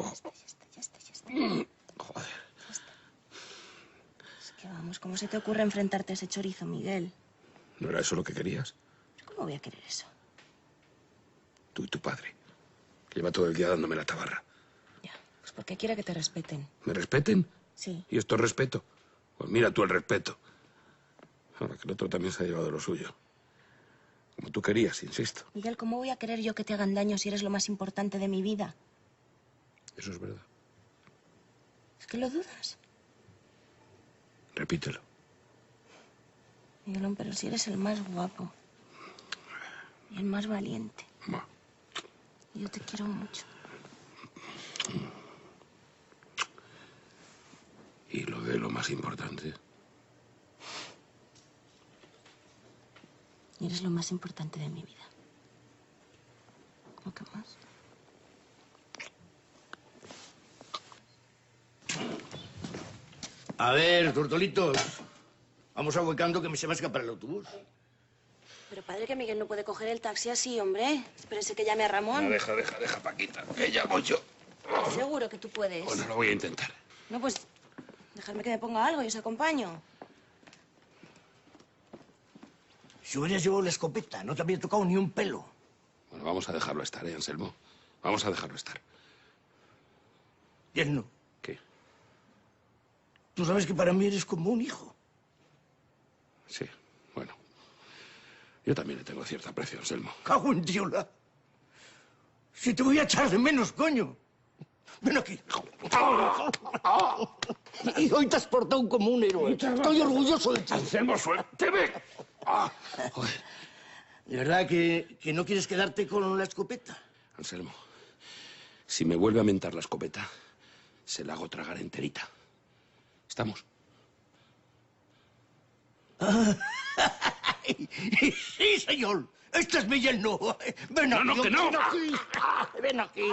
está. Joder. Ya está. Es que vamos, ¿cómo se te ocurre enfrentarte a ese chorizo, Miguel? ¿No era eso lo que querías? ¿Cómo voy a querer eso? Tú y tu padre, que lleva todo el día dándome la tabarra. Ya, pues porque quiere que te respeten. ¿Me respeten? Sí. ¿Y esto es respeto? Pues mira tú el respeto. Ahora que el otro también se ha llevado lo suyo. Como tú querías, insisto. Miguel, ¿cómo voy a querer yo que te hagan daño si eres lo más importante de mi vida? Eso es verdad. ¿Es que lo dudas? Repítelo. Miguelón, pero si eres el más guapo. Y el más valiente. Ma. Y yo te quiero mucho. Y lo de lo más importante. Y eres lo más importante de mi vida. ¿Cómo que más? A ver, tortolitos. Vamos ahuecando que me se va a escapar el autobús. Pero padre, que Miguel no puede coger el taxi así, hombre. Espérese que llame a Ramón. No, deja, Paquita. Que llamo yo. Seguro que tú puedes. Bueno, lo voy a intentar. No, pues, dejadme que me ponga algo y os acompaño. Si hubieras llevado la escopeta, no te había tocado ni un pelo. Bueno, vamos a dejarlo estar, Anselmo? Vamos a dejarlo estar. Yerno, ¿Qué? tú sabes que para mí eres como un hijo. Sí, bueno. Yo también le tengo cierto aprecio, Anselmo. Cago en Diola. Si te voy a echar de menos, coño. Ven aquí. Y hoy te has portado como un héroe. Estoy orgulloso de ti. Anselmo, suélteme. Joder. ¿De verdad que no quieres quedarte con la escopeta? Anselmo, si me vuelve a mentar la escopeta, se la hago tragar enterita. ¿Estamos? Sí, señor. Este es mi yerno. Ven aquí. No, que no. Ven aquí. Ven aquí.